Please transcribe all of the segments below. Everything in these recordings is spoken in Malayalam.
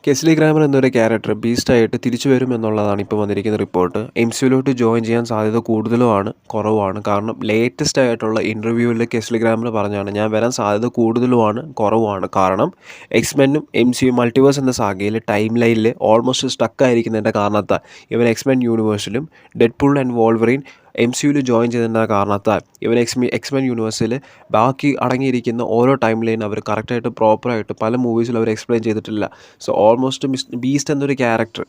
കെസ്ലി ഗ്രാമർ എന്നൊരു ക്യാരക്ടർ ബീസ്റ്റായിട്ട് തിരിച്ചു വരുമെന്നുള്ളതാണ് ഇപ്പോൾ വന്നിരിക്കുന്ന റിപ്പോർട്ട്. എംസിയുലോട്ട് ജോയിൻ ചെയ്യാൻ സാധ്യത കൂടുതലുമാണ് കുറവാണ്. കാരണം ലേറ്റസ്റ്റ് ആയിട്ടുള്ള ഇൻ്റർവ്യൂവിൽ കെസ്ലി ഗ്രാമർ പറഞ്ഞാണ് ഞാൻ വരാൻ സാധ്യത കൂടുതലുമാണ് കുറവാണ്. കാരണം എക്സ്മെനും MCU മൾട്ടിവേഴ്സ് എന്ന സാഗയിൽ ടൈം ലൈനിൽ ഓൾമോസ്റ്റ് സ്റ്റക്കായിരിക്കുന്നതിൻ്റെ കാരണത്താൽ ഇവൻ എക്സ്മെൻ യൂണിവേഴ്സിലും ഡെഡ്പൂൾ ആൻഡ് വോൾവറിൻ MCUയിൽ ജോയിൻ ചെയ്തതിൻ്റെ കാരണത്താൽ ഇവൻ എക്സ്മെൻ യൂണിവേഴ്സിൽ ബാക്കി അടങ്ങിയിരിക്കുന്ന ഓരോ ടൈം ലൈൻ അവർ കറക്റ്റായിട്ട് പ്രോപ്പറായിട്ട് പല മൂവീസിലും അവർ എക്സ്പ്ലെയിൻ ചെയ്തിട്ടില്ല. സോ ഓൾമോസ്റ്റ് ബീസ്റ്റ് എന്നൊരു ക്യാരക്ടർ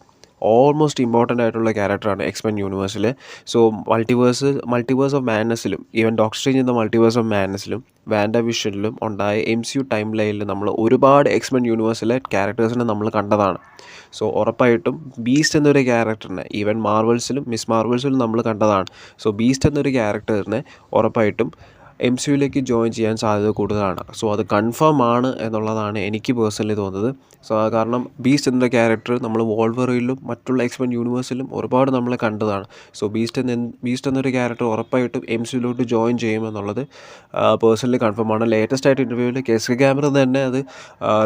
ഓൾമോസ്റ്റ് ഇമ്പോർട്ടൻ്റ് ആയിട്ടുള്ള ക്യാരക്ടറാണ് എക്സ്മെൻ യൂണിവേഴ്സിൽ. സോ മൾട്ടിവേഴ്സ് ഓഫ് മാഡ്നസ്സിലും ഈവൻ ഡോക്ടർ സ്ട്രേഞ്ച് എന്ന മൾട്ടിവേഴ്സ് ഓഫ് മാഡ്നസ്സിലും വാൻഡാവിഷനിലും ഉണ്ടായ MCU ടൈം ലൈനിൽ നമ്മൾ ഒരുപാട് എക്സ്മെൻ യൂണിവേഴ്സിലെ ക്യാരക്ടേഴ്സിനെ നമ്മൾ കണ്ടതാണ്. സോ ഉറപ്പായിട്ടും ബീസ്റ്റ് എന്നൊരു ക്യാരക്ടറിനെ ഈവൻ മാർവൽസിലും മിസ് മാർവൽസിലും നമ്മൾ കണ്ടതാണ്. സോ ബീസ്റ്റ് എന്നൊരു ക്യാരക്ടറിനെ ഉറപ്പായിട്ടും MCUയിലേക്ക് ജോയിൻ ചെയ്യാൻ സാധ്യത കൂടുതലാണ്. സോ അത് കൺഫേം ആണ് എന്നുള്ളതാണ് എനിക്ക് പേഴ്സണലി തോന്നുന്നത്. സോ കാരണം ബീസ്റ്റ് എന്ന ക്യാരക്ടർ നമ്മൾ വോൾവറിലും മറ്റുള്ള എക്സ്മെൻ യൂണിവേഴ്സിലും ഒരുപാട് നമ്മൾ കണ്ടതാണ്. സോ ബീസ്റ്റ് എന്നൊരു ക്യാരക്ടർ ഉറപ്പായിട്ടും MCUയിലോട്ട് ജോയിൻ ചെയ്യുമെന്നുള്ളത് പേഴ്സണലി കൺഫേം ആണ്. ലേറ്റസ്റ്റ് ആയിട്ട് ഇൻ്റർവ്യൂവിൽ കെസ്ലി ഗ്രാമർ തന്നെ അത്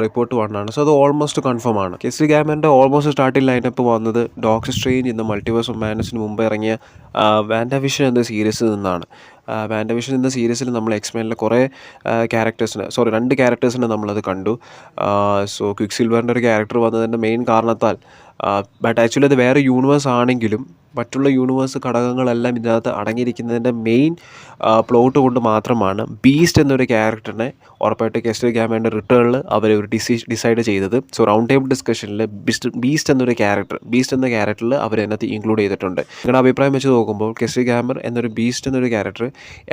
റിപ്പോർട്ട് വന്നതാണ്. സോ അത് ഓൾമോസ്റ്റ് കൺഫേം ആണ്. കെസ്ലി ഗ്രാമറിൻ്റെ ഓൾമോസ്റ്റ് സ്റ്റാർട്ടിംഗ് ലൈനപ്പ് വന്നത് ഡോക്ടർ സ്ട്രേഞ്ച് ഇന്ന് മൾട്ടിവേഴ്സ് ഓഫ് മാഡ്നസ്സിന് മുമ്പ് ഇറങ്ങിയ വാൻഡാവിഷൻ എന്ന സീരീസിൽ നിന്നാണ്. വാൻഡാവിഷൻ എന്ന സീരീസിൽ നമ്മൾ എക്സ്മെനിലെ കുറേ രണ്ട് ക്യാരക്ടേഴ്സിനെ നമ്മളത് കണ്ടു. സോ ക്വിക്ക് സിൽവറിൻ്റെ ഒരു ക്യാരക്ടർ വന്നതിൻ്റെ മെയിൻ കാരണത്താൽ ബട്ട് ആക്ച്വലി അത് വേറെ യൂണിവേഴ്സ് ആണെങ്കിലും മറ്റുള്ള യൂണിവേഴ്സ് ഘടകങ്ങളെല്ലാം ഇതിനകത്ത് അടങ്ങിയിരിക്കുന്നതിൻ്റെ മെയിൻ പ്ലോട്ട് കൊണ്ട് മാത്രമാണ് ബീസ്റ്റ് എന്നൊരു ക്യാരക്ടറിനെ ഉറപ്പായിട്ട് കെസ്ലി ഗ്രാമറിൻ്റെ റിട്ടേണിൽ അവർ ഒരു ഡിസൈഡ് ചെയ്തത്. സോ റൗണ്ട് ടേബിൾ ഡിസ്കഷനിൽ ബീസ്റ്റ് എന്ന ക്യാരക്ടറിൽ അവർ അതിനകത്ത് ഇൻക്ലൂഡ് ചെയ്തിട്ടുണ്ട്. നിങ്ങളുടെ അഭിപ്രായം വെച്ച് നോക്കുമ്പോൾ കെസ്ലി ഗ്രാമർ ബീസ്റ്റ് എന്നൊരു ക്യാരക്ടർ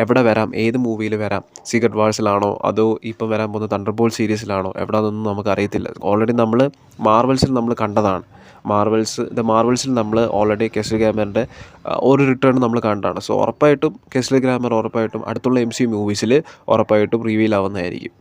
എവിടെ വരാം, ഏത് മൂവിയിൽ വരാം? സീക്രട്ട് വാഴ്സിലാണോ അതോ ഇപ്പം വരാൻ പോകുന്ന തണ്ടർബോൾട്ട് സീരീസിലാണോ എവിടെയാണെന്നൊന്നും നമുക്ക് അറിയത്തില്ല. ഓൾറെഡി നമ്മൾ മാർവൽസിൽ നമ്മൾ കണ്ടതാണ്. മാർവൽസിൽ നമ്മൾ ഓൾറെഡി കെസ്ലി ഗ്രാമറിൻ്റെ ഒരു റിട്ടേൺ നമ്മൾ കണ്ടതാണ്. സോ ഉറപ്പായിട്ടും കെസ്ലി ഗ്രാമർ ഉറപ്പായിട്ടും അടുത്തുള്ള MCU മൂവീസിൽ ഉറപ്പായിട്ടും റിവീൽ ആവുന്നതായിരിക്കും.